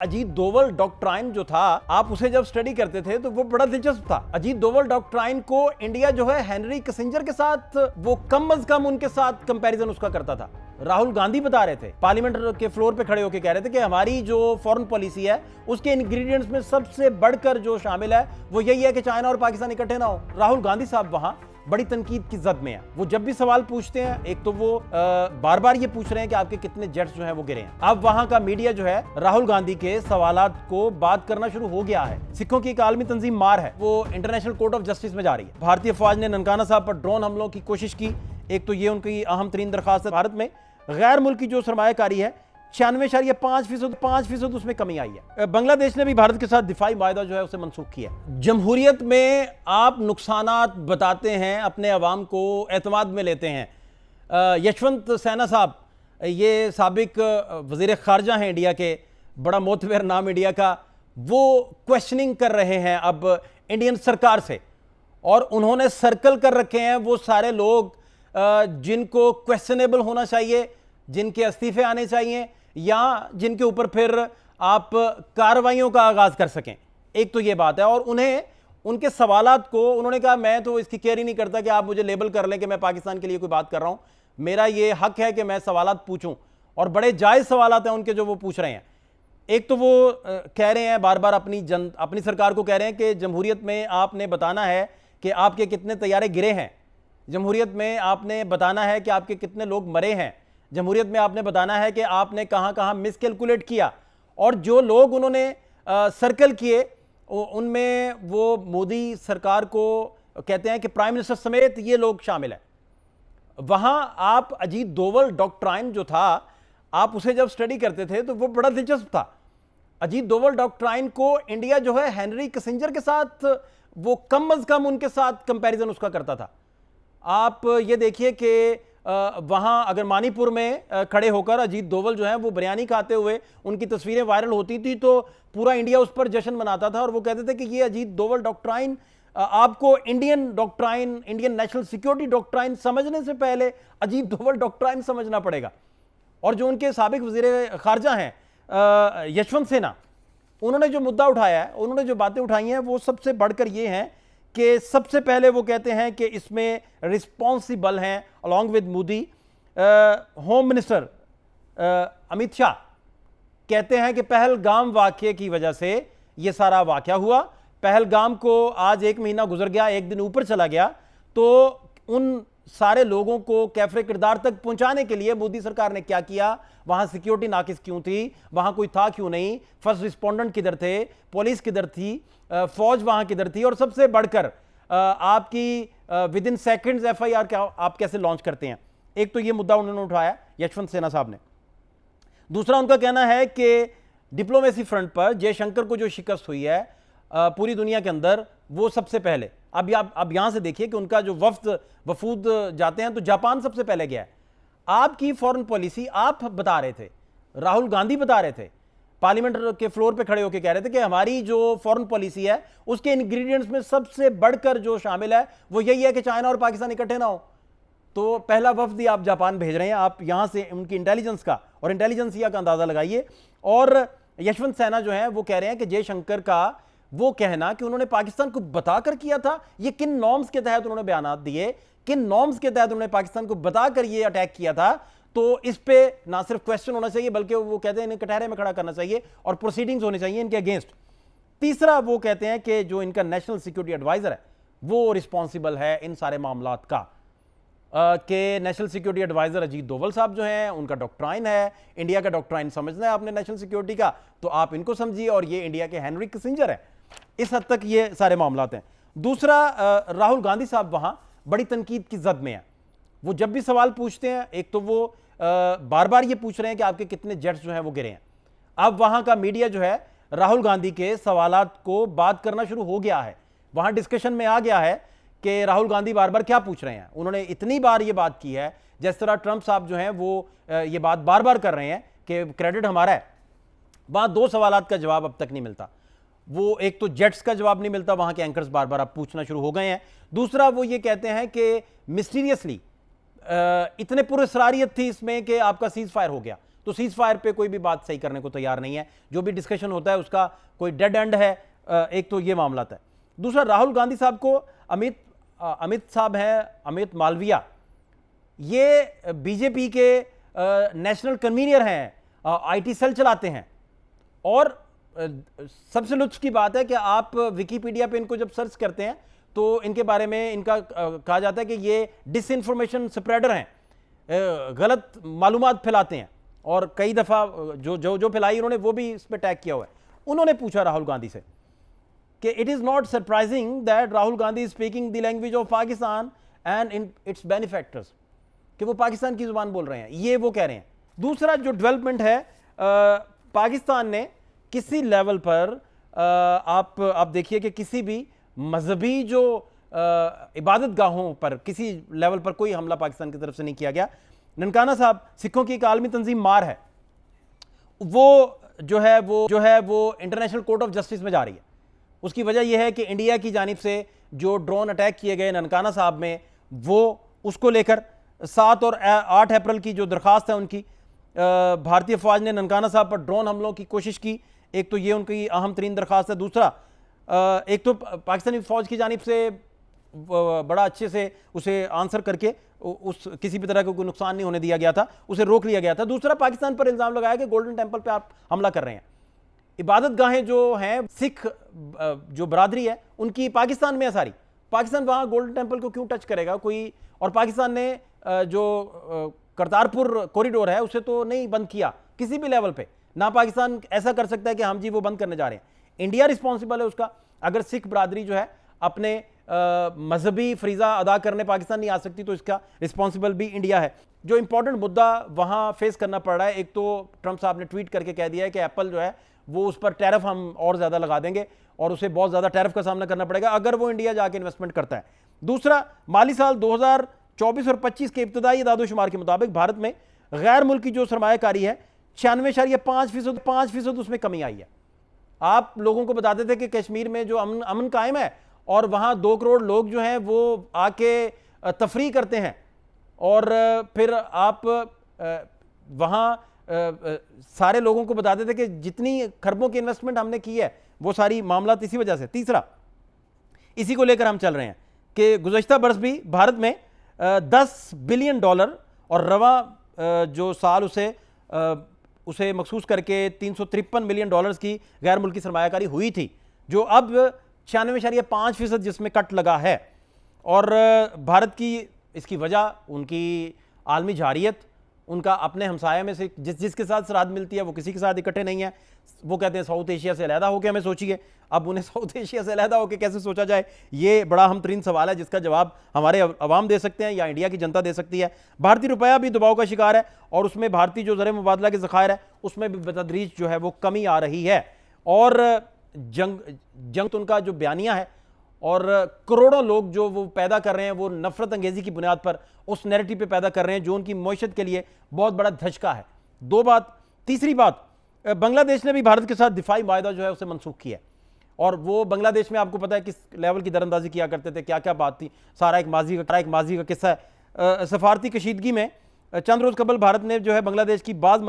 Ajit Doval doctrine जो था, आप उसे जब स्टडी करते थे तो वो बड़ा दिलचस्प था। अजीत दोवल डॉक्ट्राइन को इंडिया जो है हेनरी किसिंजर के साथ, वो कम अज कम उनके साथ कंपैरिजन उसका करता था। राहुल गांधी बता रहे थे, पार्लियामेंट के फ्लोर पे खड़े होकर कह रहे थे कि हमारी जो फॉरेन पॉलिसी है उसके इंग्रेडिएंट्स में सबसे बढ़कर जो शामिल है वो यही है कि चाइना और पाकिस्तान इकट्ठे ना हो। राहुल गांधी साहब वहां बड़ी तनकीद की जद में है। वो जब भी सवाल पूछते हैं, एक तो वो बार बार ये पूछ रहे हैं कि आपके कितने जेट्स जो हैं वो गिरे हैं। अब वहां का मीडिया जो है राहुल गांधी के सवालात को बात करना शुरू हो गया है। सिखों की एक आलमी तंजीम मार है, वो इंटरनेशनल कोर्ट ऑफ जस्टिस में जा रही है। भारतीय फौज ने ननकाना साहब पर ड्रोन हमलों की कोशिश की। एक तो ये उनकी अहम तरीन दरखास्त है। भारत में गैर मुल्की जो सरमायाकारी है 96.5% उसमें कमी आई है। बांग्लादेश ने भी भारत के साथ दिफाई मायदा जो है उसे मनसूख किया। जमहूरियत में आप नुकसानात बताते हैं, अपने अवाम को एतमाद में लेते हैं। यशवंत सैना साहब, ये साबिक वजीर खारजा हैं इंडिया के, बड़ा मोतबर नाम इंडिया का, वो क्वेश्चनिंग कर रहे हैं अब इंडियन सरकार से, और उन्होंने सर्कल कर रखे हैं वो सारे लोग जिनको क्वेश्चनेबल होना चाहिए, जिनके इस्तीफे आने चाहिए, या जिनके ऊपर फिर आप कार्रवाइयों का आगाज कर सकें। एक तो ये बात है, और उन्हें उनके सवालात को उन्होंने कहा मैं तो इसकी केयर ही नहीं करता कि आप मुझे लेबल कर लें कि मैं पाकिस्तान के लिए कोई बात कर रहा हूं। मेरा ये हक है कि मैं सवालात पूछूं, और बड़े जायज सवालात हैं उनके जो वो पूछ रहे हैं। एक तो वो कह रहे हैं बार बार अपनी सरकार को कह रहे हैं कि जमहूरियत में आपने बताना है कि आपके कितने तैयारे गिरे हैं, जमहूरियत में आपने बताना है कि आपके कितने लोग मरे हैं, जमहूरियत में आपने बताना है कि आपने कहां कहां मिसकैलकुलेट किया। और जो लोग उन्होंने सर्कल किए उनमें वो मोदी सरकार को कहते हैं कि प्राइम मिनिस्टर समेत ये लोग शामिल हैं। वहां आप अजीत दोवल डॉक्ट्राइन जो था, आप उसे जब स्टडी करते थे तो वो बड़ा दिलचस्प था। अजीत दोवल डॉक्ट्राइन को इंडिया जो है हेनरी किसिंजर के साथ, वो कम अज कम उनके साथ कंपैरिजन उसका करता था। आप ये देखिए कि वहां अगर मणिपुर में खड़े होकर अजीत दोवल जो है वो बिरयानी खाते हुए उनकी तस्वीरें वायरल होती थी तो पूरा इंडिया उस पर जश्न मनाता था, और वो कहते थे कि ये अजीत दोवल डॉक्ट्राइन, आपको Indian doctrine, Indian national security doctrine समझने से पहले अजीत दोवल डॉक्ट्राइन समझना पड़ेगा। और जो उनके साबिक वजीर खारजा हैं यशवंत सिन्हा, उन्होंने जो मुद्दा उठाया है, उन्होंने जो बातें उठाई हैं, वो सबसे बढ़कर ये हैं कि सबसे पहले वो कहते हैं कि इसमें रिस्पॉन्सिबल हैं along with Modi home minister Amit Shah. कहते हैं कि पहलगाम वाकये की वजह से ये सारा वाकया हुआ। पहलगाम को आज 1 महीना गुजर गया, 1 दिन ऊपर चला गया, तो उन सारे लोगों को कैफरे किरदार तक पहुंचाने के लिए मोदी सरकार ने क्या किया, वहां सिक्योरिटी नाकिस क्यों थी, वहां कोई था क्यों नहीं, फर्स्ट रिस्पोंडेंट किधर थे, पुलिस किधर थी, फौज वहां किधर थी, और सबसे बढ़कर आपकी विद इन सेकेंड्स FIR क्या आप कैसे लॉन्च करते हैं। एक तो ये मुद्दा उन्होंने उठाया यशवंत सिन्हा साहब ने। दूसरा उनका कहना है कि डिप्लोमेसी फ्रंट पर जयशंकर को जो शिकस्त हुई है पूरी दुनिया के अंदर, वो सबसे पहले, अब यहां से देखिए कि उनका जो वफूद जाते हैं तो जापान सबसे पहले गया है। आपकी फॉरेन पॉलिसी आप बता रहे थे, राहुल गांधी बता रहे थे, पार्लियामेंट के फ्लोर पे खड़े होकर कह रहे थे कि हमारी जो फॉरेन पॉलिसी है उसके इंग्रेडिएंट्स में सबसे बढ़कर जो शामिल है वो यही है कि चाइना और पाकिस्तान इकट्ठे ना हो। तो पहला वफ्द आप जापान भेज रहे हैं, आप यहां से उनकी इंटेलिजेंस का और इंटेलिजेंसिया का अंदाजा लगाइए। और यशवंत सिन्हा जो है वो कह रहे हैं कि जयशंकर का वो कहना कि उन्होंने पाकिस्तान को बताकर किया था, ये किन नॉर्म्स के तहत उन्होंने बयानात दिए, किन नॉर्म्स के तहत उन्होंने पाकिस्तान को बताकर ये अटैक किया था, तो इस पे ना सिर्फ क्वेश्चन होना चाहिए बल्कि वो कहते हैं इन्हें कटहरे में खड़ा करना चाहिए और प्रोसीडिंग्स होनी चाहिए इनके अगेंस्ट। तीसरा वो कहते हैं कि जो इनका नेशनल सिक्योरिटी एडवाइजर है वो रिस्पॉन्सिबल है इन सारे मामलात का, कि national security advisor Ajit Doval साहब जो हैं उनका डॉक्ट्राइन है, इंडिया का डॉक्ट्राइन समझना है आपने नेशनल सिक्योरिटी का, तो आप इनको समझिए, और ये इंडिया के हेनरी किसिंजर है। इस हद तक ये सारे मामलात हैं। दूसरा, राहुल गांधी साहब वहां बड़ी तनकीद की जद में है। वो जब भी सवाल पूछते हैं, एक तो वो बार बार ये पूछ रहे हैं कि आपके कितने जेट्स जो हैं वो गिरे हैं। अब वहां का मीडिया जो है राहुल गांधी के सवालात को बात करना शुरू हो गया है। वहां डिस्कशन में आ गया है कि राहुल गांधी बार बार क्या पूछ रहे हैं। उन्होंने इतनी बार ये बात की है, जिस तरह ट्रंप साहब जो हैं वो ये बात बार बार कर रहे हैं कि क्रेडिट हमारा है। वहां 2 सवालात का जवाब अब तक नहीं मिलता। वो एक तो जेट्स का जवाब नहीं मिलता, वहां के एंकर्स बार बार अब पूछना शुरू हो गए हैं। दूसरा वो ये कहते हैं कि मिस्टीरियसली इतने पुरस्रारियत थी इसमें कि आपका सीज फायर हो गया, तो सीज फायर पे कोई भी बात सही करने को तैयार नहीं है। जो भी डिस्कशन होता है उसका कोई डेड एंड है। एक तो ये मामला था। दूसरा, राहुल गांधी साहब को अमित साहब हैं, अमित मालविया, ये बीजेपी के नेशनल कन्वीनर हैं, आईटी सेल चलाते हैं। और सबसे लुत्फ की बात है कि आप विकिपीडिया पे इनको जब सर्च करते हैं तो इनके बारे में इनका कहा जाता है कि ये डिसइंफॉर्मेशन स्प्रेडर हैं, गलत मालूमात फैलाते हैं। और कई दफ़ा जो फैलाई उन्होंने वो भी इस पर टैग किया हुआ है। उन्होंने पूछा राहुल गांधी से कि it is not surprising that Rahul Gandhi is speaking the language of Pakistan and in its benefactors, कि वो पाकिस्तान की जुबान बोल रहे हैं, ये वो कह रहे हैं। दूसरा जो डेवलपमेंट है, पाकिस्तान ने किसी लेवल पर आप देखिए कि किसी भी मजहबी जो इबादत गाहों पर किसी लेवल पर कोई हमला पाकिस्तान की तरफ से नहीं किया गया। ननकाना साहब, सिखों की एक आलमी तंजीम मार है, वो जो है वो इंटरनेशनल कोर्ट ऑफ जस्टिस में जा रही है। उसकी वजह यह है कि इंडिया की जानिब से जो ड्रोन अटैक किए गए ननकाना साहब में, वो उसको लेकर 7 और 8 अप्रैल की जो दरख्वास्त है उनकी, भारतीय फौज ने ननकाना साहब पर ड्रोन हमलों की कोशिश की। एक तो ये उनकी अहम तरीन दरख्वास्त है। दूसरा, एक तो पाकिस्तानी फौज की जानिब से बड़ा अच्छे से उसे आंसर करके उस किसी भी तरह का कोई नुकसान नहीं होने दिया गया था, उसे रोक लिया गया था। दूसरा, पाकिस्तान पर इल्ज़ाम लगाया कि गोल्डन टेंपल पे आप हमला कर रहे हैं। इबादत गाहें जो हैं, सिख जो बरादरी है उनकी पाकिस्तान में है सारी, पाकिस्तान वहाँ गोल्डन टेंपल को क्यों टच करेगा कोई? और पाकिस्तान ने जो करतारपुर कॉरिडोर है उसे तो नहीं बंद किया किसी भी लेवल पे, ना पाकिस्तान ऐसा कर सकता है कि हम जी वो बंद करने जा रहे हैं। इंडिया रिस्पॉन्सिबल है उसका। अगर सिख बरादरी जो है अपने मजहबी फरीजा अदा करने पाकिस्तान नहीं आ सकती तो इसका रिस्पॉन्सिबल भी इंडिया है। जो इंपॉर्टेंट मुद्दा वहाँ फेस करना पड़ रहा है, एक तो ट्रंप साहब ने ट्वीट करके कह दिया है कि एप्पल जो है वो उस पर टैरिफ हम और ज़्यादा लगा देंगे और उसे बहुत ज़्यादा टैरिफ का सामना करना पड़ेगा अगर वो इंडिया जाके इन्वेस्टमेंट करता है। दूसरा, माली साल 2024 और 25 के इब्तदाई इदादोशुमार के मुताबिक भारत में गैर मुल्की जो सरमायाकारी है 96.5% उसमें कमी आई है। आप लोगों को बताते थे कि कश्मीर में जो अमन कायम है और वहाँ 2 करोड़ लोग जो हैं वो आके तफरी करते हैं, और फिर आप वहाँ सारे लोगों को बताते थे कि जितनी खरबों की इन्वेस्टमेंट हमने की है वो सारी मामला इसी वजह से। तीसरा, इसी को लेकर हम चल रहे हैं कि गुज़श्ता बरस भी भारत में $10 बिलियन और रवा जो साल उसे मखसूस करके $353 मिलियन की गैर मुल्की सरमायाकारी हुई थी, जो अब 96.5% जिसमें कट लगा है। और भारत की इसकी वजह उनकी आलमी जारियत, उनका अपने हमसाया में से जिसके साथ सरहद मिलती है वो किसी के साथ इकट्ठे नहीं है। वो कहते हैं साउथ एशिया से अलहदा होकर हमें सोचिए। अब उन्हें साउथ एशिया से अलहदा होकर कैसे सोचा जाए, ये बड़ा अहम तरीन सवाल है जिसका जवाब हमारे अवाम दे सकते हैं या इंडिया की जनता दे सकती है। भारतीय रुपया भी दबाव का शिकार है और उसमें भारतीय जो ज़र मुबादला के ज़खायर है उसमें भी बतदरीज जो है वो कमी आ रही है। और जंग तो उनका जो बयानिया है और करोड़ों लोग जो वो पैदा कर रहे हैं वो नफरत अंगेजी की बुनियाद पर उस नैरेटिव पे पैदा कर रहे हैं जो उनकी मईशत के लिए बहुत बड़ा धचका है। 2 बात। तीसरी बात, बांग्लादेश ने भी भारत के साथ दिफाई मायदा जो है उसे मनसूख किया है, और वो बांग्लादेश में आपको पता है किस लेवल की दरअंदाजी किया करते थे, क्या क्या बात थी, सारा एक माजी का किस्सा है। सफारती कशीदगी में चंद रोज़ कबल भारत ने जो है बांग्लादेश की बाज़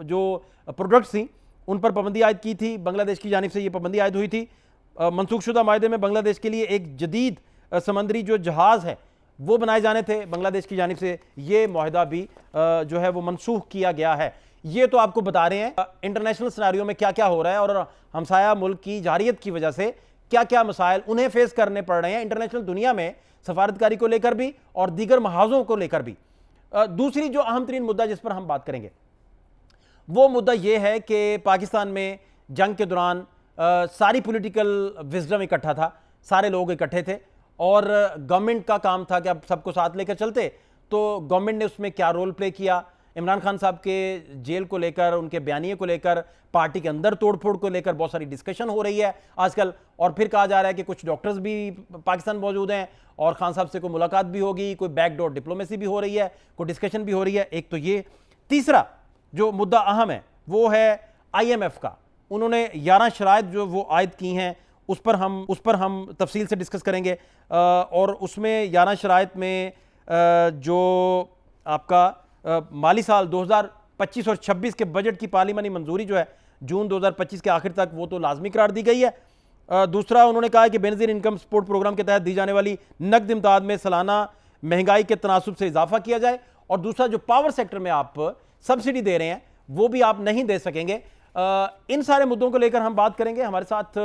जो प्रोडक्ट्स थी उन पर पाबंदी आयद की थी। बांग्लादेश की जानिब से ये पाबंदी आयद हुई थी। मनसूखशुदा मायदे में बांग्लादेश के लिए एक जदीद समंदरी जो जहाज़ है वो बनाए जाने थे बांग्लादेश की जानिब से, ये मुआहदा भी जो है वो मनसूख किया गया है। ये तो आपको बता रहे हैं इंटरनेशनल सिनारियो में क्या क्या हो रहा है और हमसाया मुल्क की जारियत की वजह से क्या क्या मसाइल उन्हें फेस करने पड़ रहे हैं इंटरनेशनल दुनिया में, सफारतकारी को लेकर भी और दीगर महाजों को लेकर भी। दूसरी जो अहम तरीन मुद्दा जिस पर हम बात करेंगे वो मुद्दा ये है कि पाकिस्तान में जंग के दौरान सारी पॉलिटिकल विजडम इकट्ठा था, सारे लोग इकट्ठे थे और गवर्नमेंट का काम था कि अब सबको साथ लेकर चलते। तो गवर्नमेंट ने उसमें क्या रोल प्ले किया, इमरान खान साहब के जेल को लेकर, उनके बयानिए को लेकर, पार्टी के अंदर तोड़फोड़ को लेकर बहुत सारी डिस्कशन हो रही है आजकल। और फिर कहा जा रहा है कि कुछ डॉक्टर्स भी पाकिस्तान मौजूद हैं और खान साहब से कोई मुलाकात भी होगी, कोई बैकडोर डिप्लोमेसी भी हो रही है, कोई डिस्कशन भी हो रही है। एक तो ये। तीसरा जो मुद्दा अहम है वो है IMF का। उन्होंने 11 शराइत जो वो आयद की हैं उस पर हम तफसील से डिस्कस करेंगे। और उसमें 11 शराइत में जो आपका माली साल 25 और 26 के बजट की पार्लिमानी मंजूरी जो है जून 2025 के आखिर तक वो तो लाजमी करार दी गई है। दूसरा उन्होंने कहा कि बेनजीर इनकम सपोर्ट प्रोग्राम के तहत दी जाने वाली नकद इमदाद में सालाना महंगाई के तनासुब से इजाफा किया जाए। और दूसरा जो पावर सेक्टर में आप सब्सिडी दे रहे हैं वो भी आप नहीं दे सकेंगे। इन सारे मुद्दों को लेकर हम बात करेंगे। हमारे साथ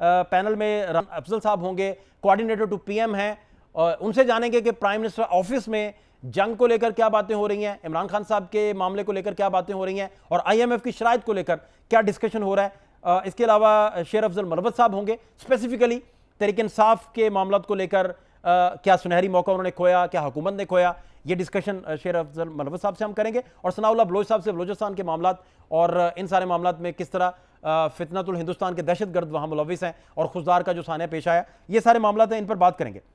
पैनल में अफजल साहब होंगे, कोऑर्डिनेटर टू पीएम हैं, और उनसे जानेंगे कि प्राइम मिनिस्टर ऑफिस में जंग को लेकर क्या बातें हो रही हैं, इमरान खान साहब के मामले को लेकर क्या बातें हो रही हैं, और आईएमएफ की शराइत को लेकर क्या डिस्कशन हो रहा है। इसके अलावा शेर अफजल मलवत साहब होंगे, स्पेसिफिकली तहरीक इंसाफ के मामलों को लेकर क्या सुनहरी मौका उन्होंने खोया, क्या हुकूमत ने खोया, ये डिस्कशन शेर अफजल मलवत साहब से हम करेंगे। और सनाउल्लाह बलोच साहब से बलोचिस्तान के मामलात और इन सारे मामलात में किस तरह फितनतुल हिंदुस्तान के दहशतगर्द वहाँ मुलविस हैं और खुशदार का जो सानिया पेश आया, ये सारे मामलात हैं, इन पर बात करेंगे।